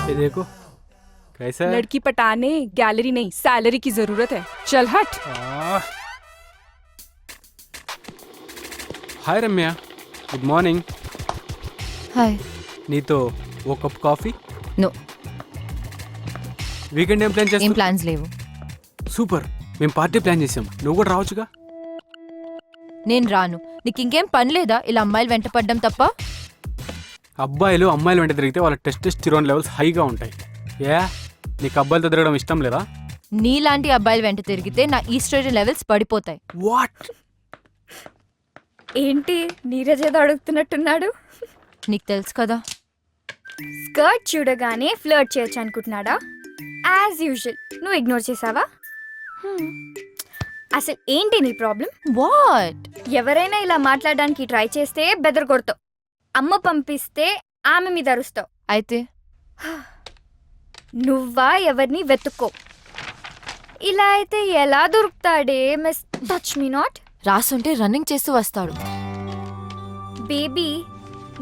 ये देखो कैसा है? लड़की पटाने गैलरी नहीं सैलरी की जरूरत है. चल हट. हाय रम्या, गुड మార్నింగ్. హాయ్. నీతో ఓ కప్ కాఫీ. నో, వీకెండ్ ఏం ప్లాన్ ఏం చేస్తావు? ప్లాన్స్ లేవు. సూపర్, మేము పార్టీ ప్లాన్ చేసాం, నువ్వు కూడా రావచ్చుగా. నేను రాను. నీకు ఇంకేం పని లేదా ఇలా అమ్మాయిలు వెంట పడ్డం తప్ప? అబ్బాయిలు అమ్మాయిలు వెంట తిరిగితే వాళ్ళ టెస్టోస్టెరాన్ లెవెల్స్ హైగా ఉంటాయి. నీకు అబ్బాయిలతో తిరగడం ఇష్టం లేదా? నీలాంటి అబ్బాయిలు వెంట తిరిగితే నా ఈస్ట్రోజన్ లెవెల్స్ పడిపోతాయి. వాట్? ఏంటి నీరజ్ ఏదో అడుగుతున్నట్టున్నాడు? నీకు తెలుసు కదా. స్కర్ట్ చూడగానే ఫ్లర్ట్ చేయొచ్చు అనుకుంటున్నాడా? యాజ్ యూజువల్ నువ్వు ఇగ్నోర్ చేసావా? అసలు ఏంటి నీ ప్రాబ్లం? వాట్? ఎవరైనా ఇలా మాట్లాడడానికి ట్రై చేస్తే బెదర్ కొడతావు. అమ్మ పంపిస్తే ఆమె మీద అరుస్తావు. అయితే నువ్వా ఎవరిని వెతుక్కో. ఇలా అయితే ఎలా దొరుకుతాడే? Miss touch me not. రాసుంటే రన్నింగ్ చేస్తూ వస్తాడు. బేబీ,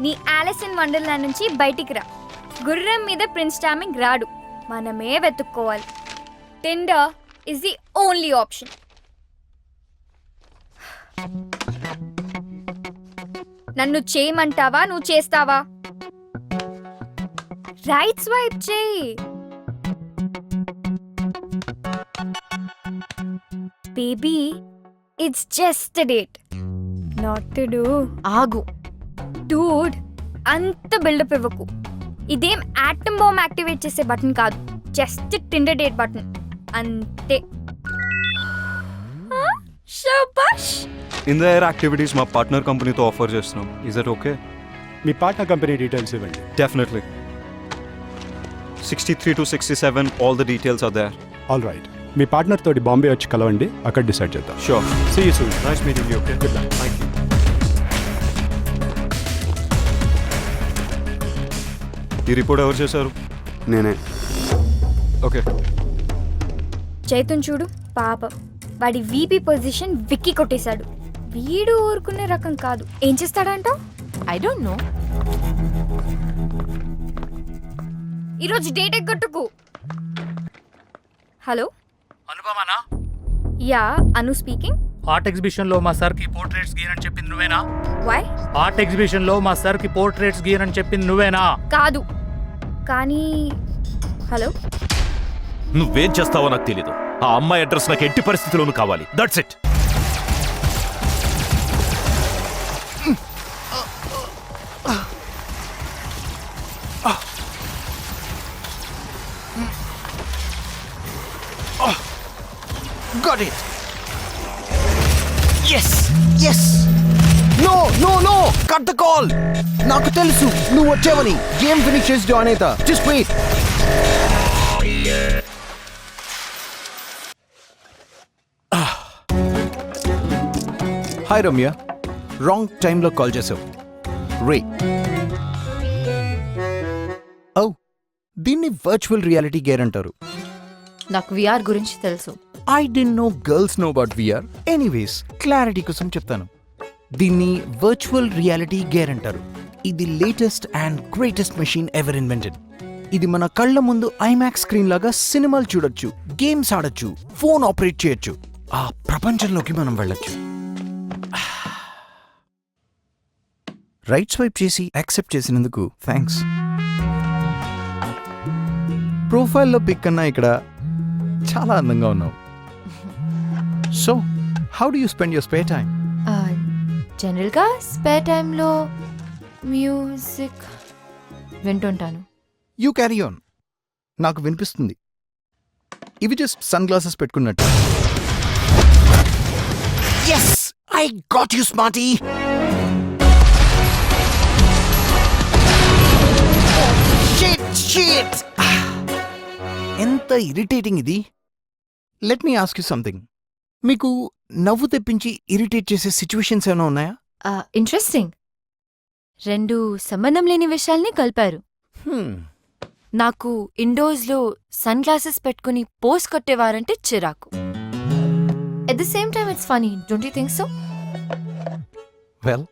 నీ ఆలిస్ ఇన్ వండర్లాండ్ నుంచి బయటికి రా. గుర్రం మీద ప్రిన్స్ చార్మింగ్ రాడు, మనమే వెతుక్కోవాలి. Tinder is the only option. నన్ను చేయమంటావా? నువ్వు చేస్తావా? రైట్ స్వైప్ చేయి. Baby, it's just a date, not to do. ఆగు. డూడ్, అంత బిల్డప్ ఇవ్వకు. ఇదేం యాటమ్ బాంబ్ యాక్టివేట్ చేసే బటన్ కాదు, జస్ట్ టిండర్ డేట్ బటన్ అంతే. శబాష్. ఇన్ ద ఎయిర్ యాక్టివిటీస్ మా పార్ట్నర్ కంపెనీతో ఆఫర్ చేస్తున్నాం. Is that okay? మీ పార్ట్నర్ కంపెనీ డీటెయిల్స్ ఇవ్వండి. Definitely. 63 to 67 all the details are there. All right, me partner తోటి బాంబే వచ్చి కలవండి, అక్కడ డిసైడ్ చేద్దాం. Sure. See you soon. Nice meeting you. Okay, good luck. Thank you. ఈ report ఎవరు చేశారు? నేనే. ఓకే. చైతన్ చూడు, పాపం వాడి వీపీ పొజిషన్ విక్కి కొట్టేశాడు. వీడు ఊరుకునే రకం కాదు. ఏం చేస్తాడంట? I don't know. ఈరోజు డేట్ ఎగ్గొట్టుకు. హలో అనుపమానా? యా, అను స్పీకింగ్. ఆర్ట్ ఎగ్జిబిషన్ లో మా సార్ కి పోర్ట్రేట్స్ గీయనని చెప్పింది నువ్వేనా? వై? ఆర్ట్ ఎగ్జిబిషన్ లో మా సార్ కి పోర్ట్రేట్స్ గీయనని చెప్పింది నువ్వేనా? కాదు, కానీ హలో. నువ్వేం చేస్తావో నాకు తెలీదు. ఆ అమ్మాయి అడ్రస్ నాకు ఎట్టి పరిస్థితిలోనూ కావాలి. That's it. Got it. Yes, yes. No, no, no. Cut the call. నాకు తెలుసు నువ్వు వచ్చావని. గేమ్ ఫినిష్ చేసి జాయిన్ అవుతా. Just wait. Hi Ramya, wrong టైంలో కాల్ చేసావు. రే, ఓ, దీన్ని వర్చువల్ రియాలిటీ గేర్ అంటారు. నాకు విఆర్ గురించి తెలుసు. I didn't know girls know about VR. Anyways, clarity కోసం చెప్తాను. దీన్ని వర్చువల్ రియాలిటీ గేర్ అంటారు. ఇది latest and greatest machine ever invented. ఇది మన కళ్ళ ముందు ఐమాక్స్ స్క్రీన్ లాగా సినిమాలు చూడొచ్చు, గేమ్స్ ఆడొచ్చు, ఫోన్ ఆపరేట్ చేయొచ్చు. ఆ ప్రపంచంలోకి మనం వెళ్ళొచ్చు. రైట్ స్వైప్ చేసి యాక్సెప్ట్ చేసినందుకు థ్యాంక్స్. ప్రొఫైల్లో పిక్ కన్నా ఇక్కడ చాలా అందంగా ఉన్నావు. So how do you spend your spare time? జనరల్గా స్పేర్ టైంలో మ్యూజిక్ వింటుంటాను. You carry on. నాకు వినిపిస్తుంది. ఇవి జస్ట్ సన్ గ్లాసెస్ పెట్టుకున్నట్టు. Yes, I got you smarty. ఎంత ఇరిటేటింగ్ ఇది. Let me ask you something. మీకు నవ్వు తెప్పించి ఇరిటేట్ చేసే సిచ్యువేషన్స్ ఏమైనా ఉన్నాయా? ఇంట్రెస్టింగ్. 2 సంబంధం లేని విషయాల్ని కలిపారు. నాకు ఇండోర్స్లో సన్ గ్లాసెస్ పెట్టుకుని పోస్ కొట్టేవారంటే చిరాకు. At the same time it's funny, don't you think so? Well,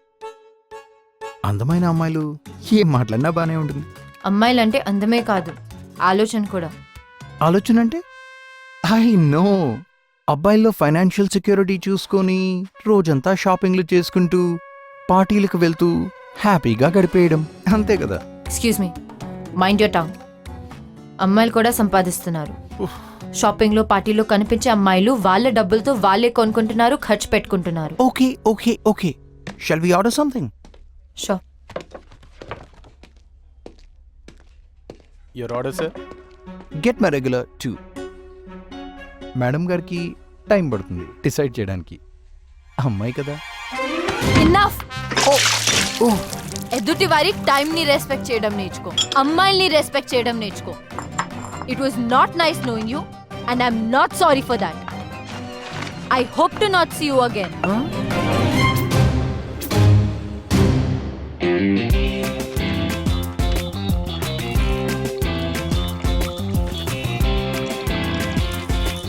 అందమైన అమ్మాయిలు ఏం మాట్లాడినా బానే ఉంటుంది. అమ్మాయిలంటే అందమే కాదు, ఆలోచన కూడా. ఆలోచన అంటే ఐ నో, అబ్బాయిల్లో ఫైనాన్షియల్ సెక్యూరిటీ చూసుకొని రోజంతా షాపింగ్లు చేసుకుంటూ పార్టీలకు వెళ్తూ హ్యాపీగా గడిపేయడం, అంతే కదా. Excuse me, mind your tongue. అమ్మాయిలు కూడా సంపాదిస్తున్నారు. షాపింగ్లో పార్టీలో కనిపించే అమ్మాయిలు వాళ్ళ డబ్బులతో వాళ్ళే కొనుక్కుంటున్నారు, ఖర్చు పెట్టుకుంటున్నారు. Okay okay okay, shall we order something? Show your order sir. Get my regular 2. Madam గారికి టైం పడుతుంది డిసైడ్ చేయడానికి, అమ్మాయి కదా. ఇన్నఫ్. ఎదుటి వారి టైం ని రెస్పెక్ట్ చేయడం నేర్చుకో, అమ్మాయిల్ని రెస్పెక్ట్ చేయడం నేర్చుకో. It was not nice knowing you and I'm not sorry for that. I hope to not see you again.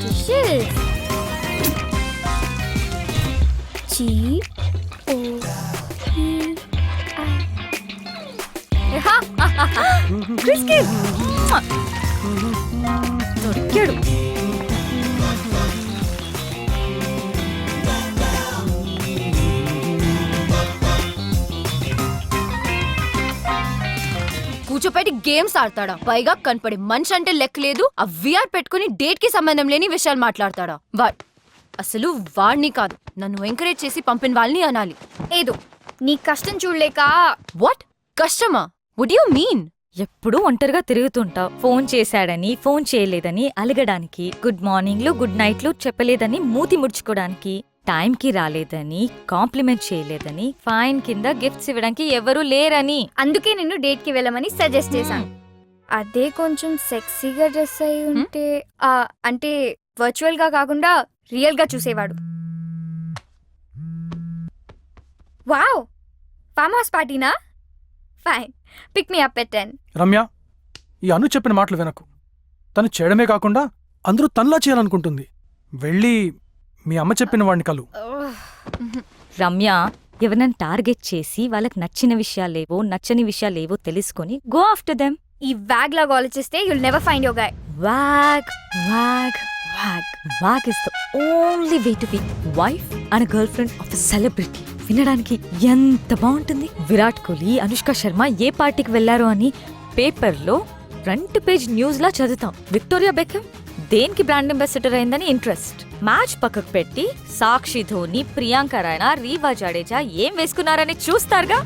Dishes. G O P I. Criskil. దొరికాడు. కూర్చోపెట్టి గేమ్స్ ఆడతాడా? పైగా కనపడే మనిషి అంటే లెక్క లేదు. ఆ విఆర్ పెట్టుకుని డేట్ కి సంబంధం లేని విషయాలు మాట్లాడతాడా? వాట్ అసలు వాడిని కాదు, నన్ను ఎంకరేజ్ చేసి పంపిన వాళ్ళని అనాలి. ఏదో నీ కష్టం చూడలేక. వాట్ కష్టమా? Would you mean? ఎప్పుడూ ఒంటరిగా తిరుగుతుంటావు. ఫోన్ చేశాడని, ఫోన్ చేయలేదని అలగడానికి, గుడ్ మార్నింగ్లు గుడ్ నైట్లు చెప్పలేదని మూతి ముడుచుకోవడానికి, టైంకి రాలేదని, కాంప్లిమెంట్ చేయలేదని, ఫైన్ కింద గిఫ్ట్స్ ఇవ్వడానికి ఎవరూ లేరని. అందుకే నిన్ను డేట్ కి వెళ్ళమని సజెస్ట్ చేశాను. అదే కొంచెం సెక్సీగా డ్రెస్ అయి ఉంటే, అంటే వర్చువల్ గా కాకుండా రియల్ గా చూసేవాడు. వావ్, ఫామ్ హౌస్ పార్టీనా? Fine, pick me up at 10. Ramya, ఈ అను చెప్పిన మాటలు వినకు. తను చేయడమే కాకుండా అందరూ తనలా చేయాలనుకుంటుంది. వెళ్ళి మీ అమ్మ చెప్పిన వాడిని కలు. రమ్య, ఎవరినైనా టార్గెట్ చేసి వాళ్ళకి నచ్చిన విషయాలేవో నచ్చని విషయాలేవో తెలుసుకొని గో ఆఫ్టర్ దెమ్. ఈ వ్యాగ్ లాగా ఆలోచిస్తే you'll never find your guy. Wag wag wag wag is the only way to be wife and girlfriend of a celebrity. వినడానికి ఎంత బాగుంటుంది. విరాట్ కోహ్లీ, అనుష్క శర్మ ఏ పార్టీకి వెళ్లారో అని పేపర్లో ఫ్రంట్ పేజ్ న్యూస్ లా చదువుతాం. విక్టోరియా బెకమ్ దేనికి బ్రాండ్ అంబాసిడర్ అయిందని ఇంట్రెస్ట్. మ్యాచ్ పక్కకు పెట్టి సాక్షి ధోని, ప్రియాంక రాయనా, రీవా జడేజా ఏం వేసుకున్నారని చూస్తారుగా.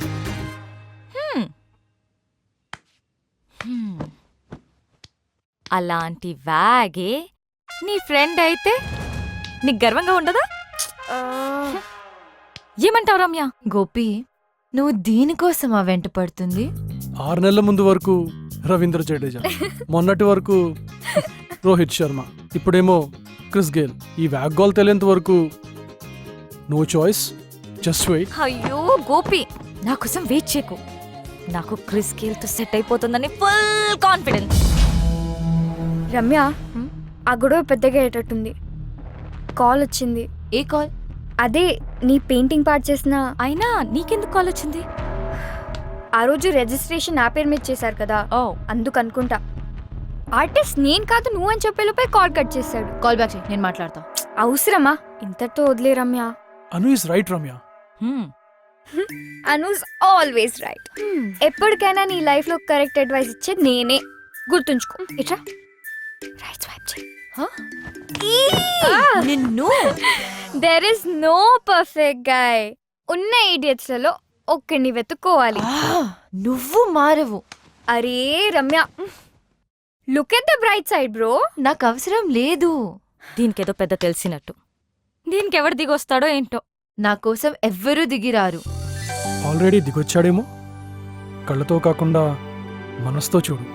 అలాంటి వ్యాగే నీ ఫ్రెండ్ అయితే నీకు గర్వంగా ఉండదా? ఏమంటావు రమ్య? గోపి, నువ్వు దీనికోసమా వెంట పడుతుంది? 6 నెలల ముందు వరకు రవీంద్ర జడేజా, మొన్నటి వరకు రోహిత్ శర్మ, ఇప్పుడేమో క్రిస్ గేల్. ఈ వ్యాగ్ గోల్ తెలియంత వరకు నో చాయిస్, జస్ట్ వెయిట్. అయ్యో గోపి, నా కోసం వెయిట్ చేయకు. నాకు క్రిస్ గేల్ తో సెట్ అయిపోతుందని ఫుల్ కాన్ఫిడెన్స్. రమ్య, ఆ గొడవ పెద్దగా అయ్యేటట్టుంది. కాల్ వచ్చింది. ఏ కాల్? అదే నీ పెయింటింగ్ పార్ట్ చేసిన. అయినా నీకెందుకు కాల్ వచ్చింది? ఆ రోజు రిజిస్ట్రేషన్ నా పేరు మీద చేశారు కదా, ఓ అందుకనుకుంటా. ఆర్టిస్ట్ నేను కాదు నువ్వు అని చెప్పేలోపే కాల్ కట్ చేశాడు. కాల్ బ్యాక్ చేయి, నేను మాట్లాడతా. అవసరమా? ఇంతటితో వదిలే Ramya. Anu is right Ramya. Anu's always right. ఎప్పటికైనా నీ లైఫ్ లో కరెక్ట్ అడ్వైస్ ఇచ్చేది నేనే, గుర్తుంచుకో. ఇట్రా, రైట్ స్వైప్ చేయి. నిన్ను there is no perfect guy. ఉన్న ఇడియట్స్ లలో ఒక్కడిని వెతుక్కోవాలి. నువ్వు మారవు. అరే Ramya, look at the bright side bro. నాకు అవసరం లేదు. దీనికేదో పెద్ద తెలిసినట్టు. దీనికి ఎవరు దిగొస్తాడో ఏంటో. నా కోసం ఎవ్వరూ దిగిరారు. ఆల్రెడీ దిగొచ్చాడేమో. కళ్ళతో కాకుండా మనసుతో చూడు.